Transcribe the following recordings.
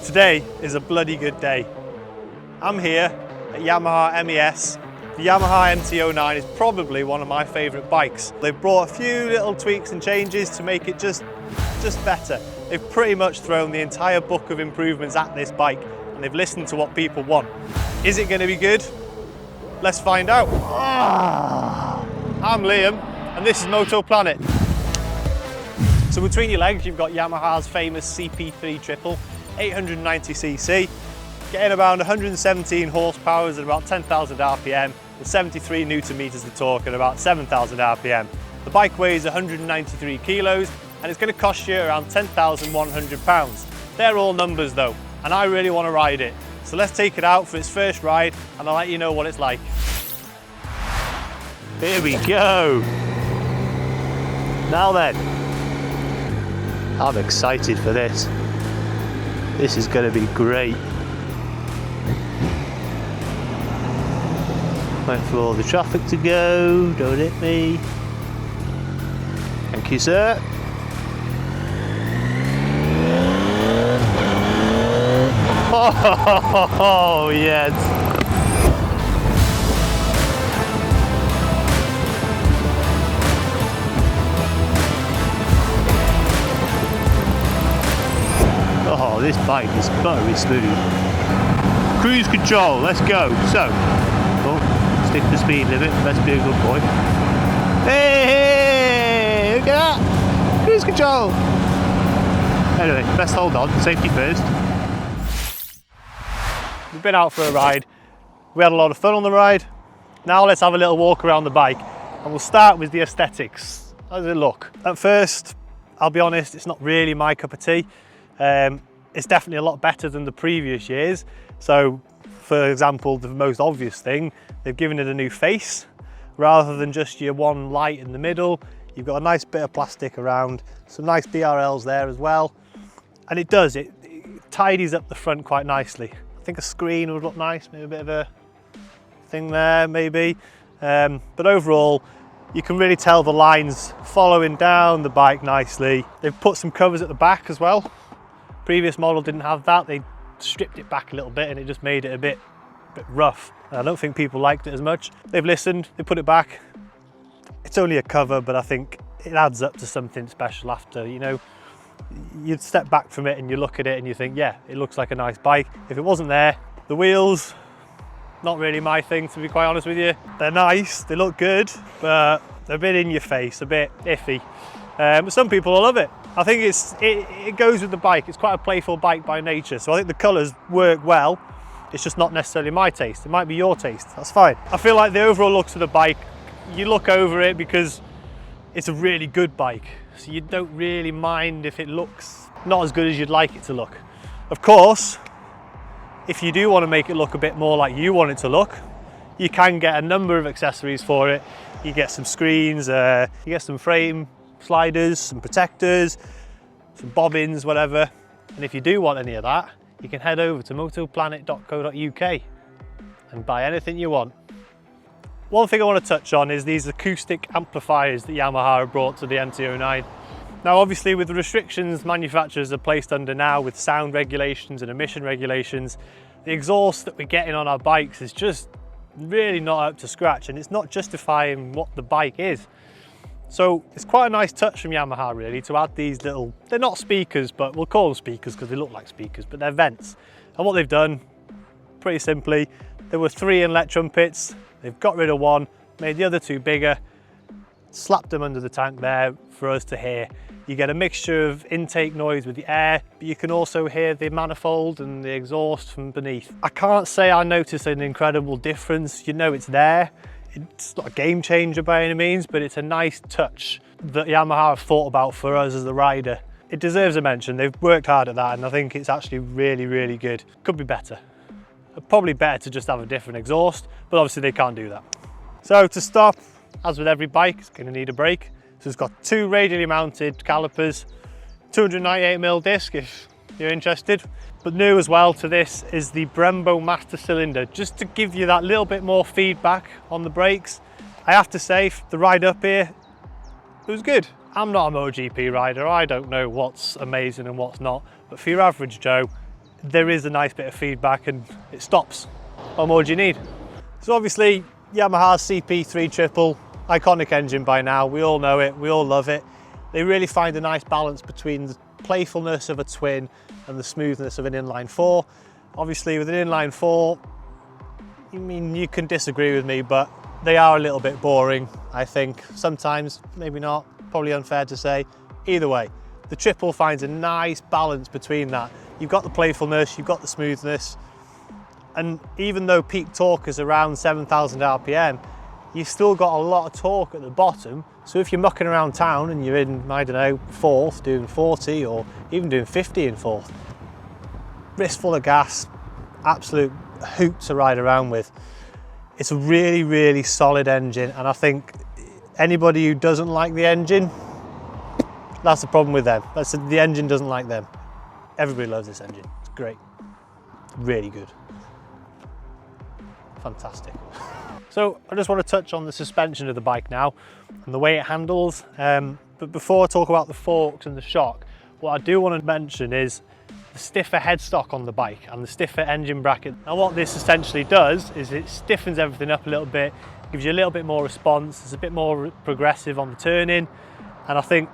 Today is a bloody good day. I'm here at Yamaha MES. The Yamaha MT-09 is probably one of my favourite bikes. They've brought a few little tweaks and changes to make it just better. They've pretty much thrown the entire book of improvements at this bike and they've listened to what people want. Is it going to be good? Let's find out. I'm Liam and this is Moto Planet. So between your legs you've got Yamaha's famous CP3 triple, 890cc, getting around 117 horsepower at about 10,000 RPM with 73 Newton meters of torque at about 7,000 RPM. The bike weighs 193 kilos and it's going to cost you around £10,100. They're all numbers though, and I really want to ride it. So let's take it out for its first ride and I'll let you know what it's like. Here we go. Now then, I'm excited for this. This is going to be great. Wait for all the traffic to go, don't hit me. Thank you, sir. Oh, yes. Oh, this bike is buttery smooth. Cruise control, let's go. So, stick to the speed limit, let's be a good boy. Hey, look at that! Cruise control! Anyway, let's hold on, safety first. We've been out for a ride. We had a lot of fun on the ride. Now let's have a little walk around the bike. And we'll start with the aesthetics. How does it look? At first, I'll be honest, it's not really my cup of tea. It's definitely a lot better than the previous years. So, for example, the most obvious thing, they've given it a new face. Rather than just your one light in the middle, you've got a nice bit of plastic around, some nice BRLs there as well. And it tidies up the front quite nicely. I think a screen would look nice, maybe a bit of a thing there, maybe. But overall, you can really tell the lines following down the bike nicely. They've put some covers at the back as well. Previous model didn't have that. They stripped it back a little bit and it just made it a bit rough. I don't think people liked it as much. They've listened, they put it back. It's only a cover, but I think it adds up to something special after, you know, you'd step back from it and you look at it and you think, yeah, it looks like a nice bike. If it wasn't there, the wheels, not really my thing, to be quite honest with you. They're nice, they look good, but they're a bit in your face, a bit iffy. But some people will love it. I think it goes with the bike. It's quite a playful bike by nature, so I think the colours work well. It's just not necessarily my taste. It might be your taste, that's fine. I feel like the overall looks of the bike, you look over it because it's a really good bike, so you don't really mind if it looks not as good as you'd like it to look. Of course, if you do want to make it look a bit more like you want it to look, you can get a number of accessories for it. You get some screens, you get some frame sliders, some protectors, some bobbins, whatever. And if you do want any of that, you can head over to motoplanet.co.uk and buy anything you want. One thing I want to touch on is these acoustic amplifiers that Yamaha have brought to the MT-09. Now obviously with the restrictions manufacturers are placed under now with sound regulations and emission regulations, the exhaust that we're getting on our bikes is just really not up to scratch and it's not justifying what the bike is. So it's quite a nice touch from Yamaha really to add these little, they're not speakers, but we'll call them speakers because they look like speakers, but they're vents. And what they've done, pretty simply, there were 3 inlet trumpets, they've got rid of one, made the other 2 bigger, slapped them under the tank there for us to hear. You get a mixture of intake noise with the air, but you can also hear the manifold and the exhaust from beneath. I can't say I noticed an incredible difference, you know it's there. It's not a game changer by any means, but it's a nice touch that Yamaha have thought about for us as the rider. It deserves a mention. They've worked hard at that and I think it's actually really, really good. Could be better. Probably better to just have a different exhaust, but obviously they can't do that. So to stop, as with every bike, it's going to need a brake. So it's got 2 radially mounted calipers, 298mm disc if you're interested. But new as well to this is the Brembo master cylinder, just to give you that little bit more feedback on the brakes. I have to say, the ride up here, it was good. I'm not a MotoGP rider, I don't know what's amazing and what's not, but for your average Joe, there is a nice bit of feedback and it stops. What more do you need? So obviously Yamaha's CP3 triple, iconic engine by now, we all know it, we all love it. They really find a nice balance between the playfulness of a twin and the smoothness of an inline four. Obviously with an inline four, I mean, you can disagree with me, but they are a little bit boring, I think. Sometimes, maybe not, probably unfair to say. Either way, the triple finds a nice balance between that. You've got the playfulness, you've got the smoothness, and even though peak torque is around 7,000 RPM, you've still got a lot of torque at the bottom. So if you're mucking around town and you're in, I don't know, fourth, doing 40 or even doing 50 in fourth, wrist full of gas, absolute hoot to ride around with. It's a really, really solid engine, and I think anybody who doesn't like the engine, that's the problem with them. The engine doesn't like them. Everybody loves this engine. It's great. Really good. Fantastic. So I just want to touch on the suspension of the bike now and the way it handles. But before I talk about the forks and the shock, what I do want to mention is the stiffer headstock on the bike and the stiffer engine bracket. Now what this essentially does is it stiffens everything up a little bit, gives you a little bit more response, it's a bit more progressive on the turning, and I think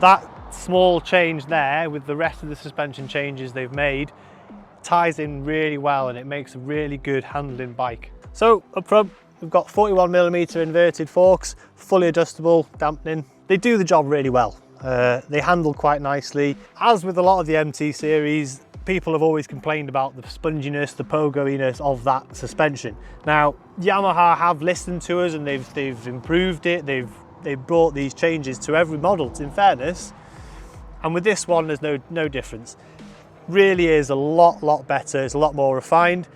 that small change there with the rest of the suspension changes they've made ties in really well, and it makes a really good handling bike. So up front we've got 41mm inverted forks, fully adjustable dampening. They do the job really well. They handle quite nicely. As with a lot of the MT series, people have always complained about the sponginess, the pogoiness of that suspension. Now Yamaha have listened to us and they've improved it. They've brought these changes to every model, in fairness, and with this one there's no difference. Really is a lot better. It's a lot more refined.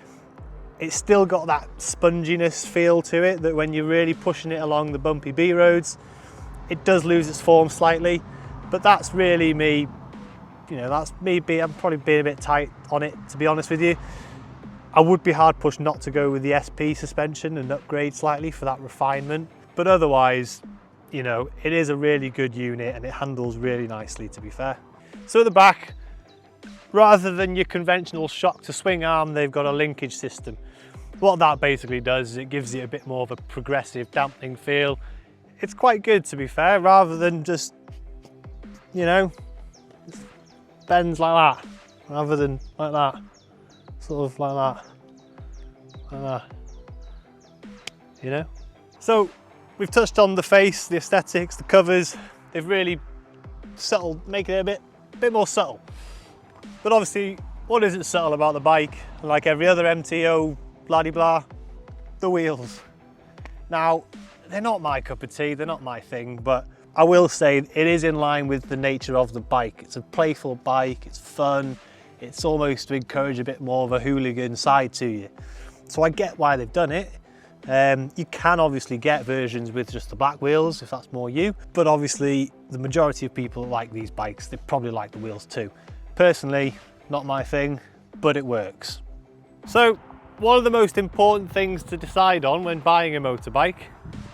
It's still got that sponginess feel to it that when you're really pushing it along the bumpy B roads, it does lose its form slightly, but that's really me, you know, that's me I'm probably being a bit tight on it, to be honest with you. I would be hard pushed not to go with the SP suspension and upgrade slightly for that refinement, but otherwise, you know, it is a really good unit and it handles really nicely, to be fair. So at the back, rather than your conventional shock to swing arm, they've got a linkage system. What that basically does is it gives it a bit more of a progressive dampening feel. It's quite good, to be fair, rather than just, you know, bends like that, rather than like that, sort of like that, you know? So we've touched on the face, the aesthetics, the covers. They've really subtle, making it a bit more subtle. But obviously, what isn't subtle about the bike, like every other MTO, blah-de-blah, the wheels. Now, they're not my cup of tea, they're not my thing, but I will say it is in line with the nature of the bike. It's a playful bike, it's fun, it's almost to encourage a bit more of a hooligan side to you. So I get why they've done it. You can obviously get versions with just the black wheels if that's more you, but obviously the majority of people that like these bikes, they probably like the wheels too. Personally, not my thing, but it works. So one of the most important things to decide on when buying a motorbike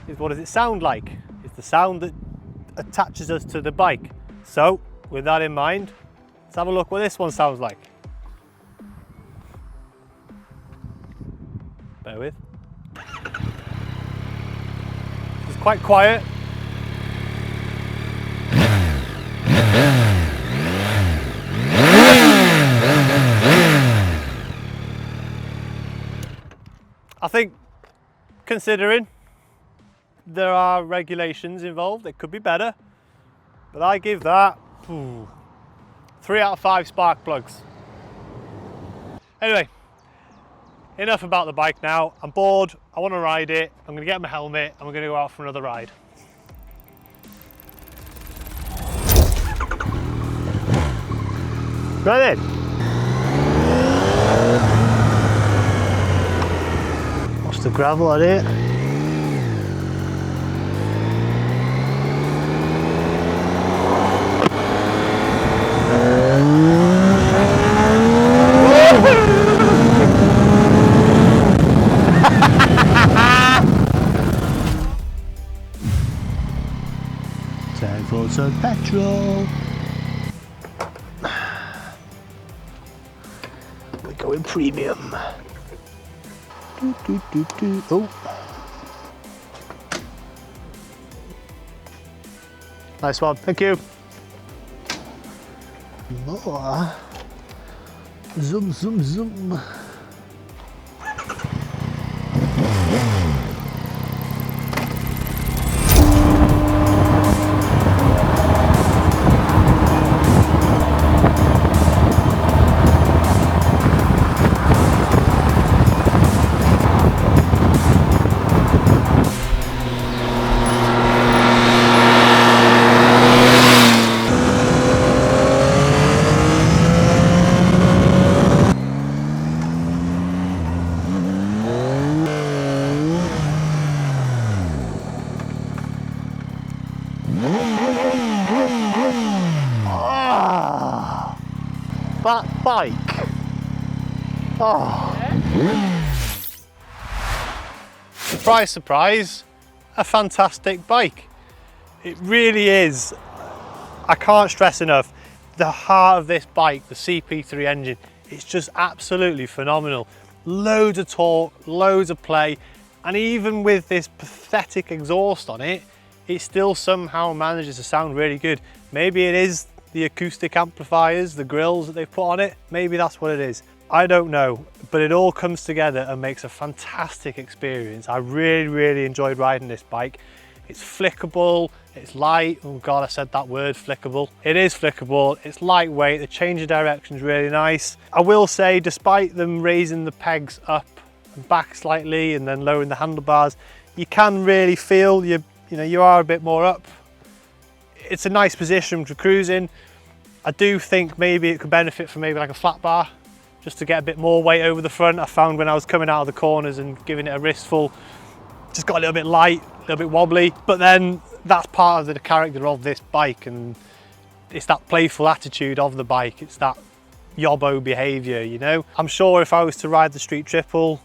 is what does it sound like? It's the sound that attaches us to the bike. So with that in mind, let's have a look what this one sounds like. Bear with. It's quite quiet. I think, considering there are regulations involved, it could be better, but I give that 3 out of 5 spark plugs. Anyway, enough about the bike now. I'm bored, I want to ride it, I'm going to get my helmet and we're going to go out for another ride. Right then. Watch the gravel on it. Time for some petrol. Going premium. Oh. Nice one, thank you. More. Zoom, zoom, zoom. That bike, surprise, surprise, a fantastic bike. It really is. I can't stress enough, the heart of this bike, the CP3 engine, it's just absolutely phenomenal. Loads of torque, loads of play, and even with this pathetic exhaust on it, it still somehow manages to sound really good. Maybe it is the acoustic amplifiers, the grills that they've put on it, maybe that's what it is. I don't know, but it all comes together and makes a fantastic experience. I really enjoyed riding this bike. It's flickable, it's light. Oh God, I said that word, flickable. It is flickable, it's lightweight, the change of direction is really nice. I will say, despite them raising the pegs up and back slightly and then lowering the handlebars, you can really feel you are a bit more up. It's a nice position for cruising. I do think maybe it could benefit from maybe like a flat bar, just to get a bit more weight over the front. I found when I was coming out of the corners and giving it a wristful, just got a little bit light, a little bit wobbly. But then that's part of the character of this bike, and it's that playful attitude of the bike. It's that yobbo behaviour, you know. I'm sure if I was to ride the Street Triple,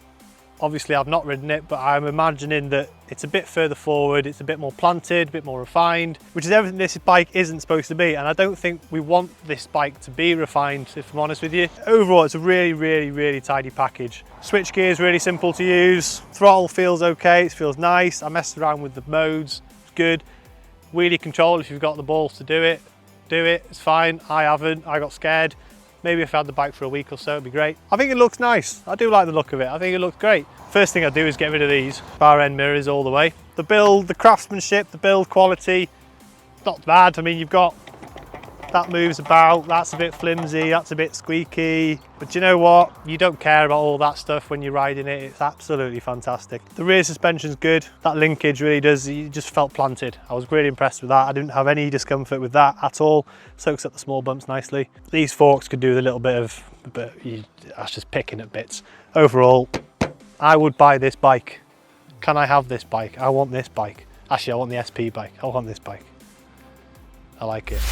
obviously I've not ridden it, but I'm imagining that it's a bit further forward, it's a bit more planted, a bit more refined, which is everything this bike isn't supposed to be. And I don't think we want this bike to be refined, if I'm honest with you. Overall, it's a really tidy package. Switch gear is really simple to use. Throttle feels okay, it feels nice. I messed around with the modes, it's good. Wheelie control, if you've got the balls to do it, it's fine. I haven't, I got scared. Maybe if I had the bike for a week or so, it'd be great. I think it looks nice. I do like the look of it. I think it looks great. First thing I do is get rid of these bar end mirrors all the way. The build, the craftsmanship, the build quality, not bad. I mean, you've got, that moves about, that's a bit flimsy, that's a bit squeaky. But you know what? You don't care about all that stuff when you're riding it. It's absolutely fantastic. The rear suspension's good. That linkage really does, you just felt planted. I was really impressed with that. I didn't have any discomfort with that at all. Soaks up the small bumps nicely. These forks could do with a little bit of, that's just picking at bits. Overall, I would buy this bike. Can I have this bike? I want this bike. Actually, I want the SP bike. I want this bike. I like it.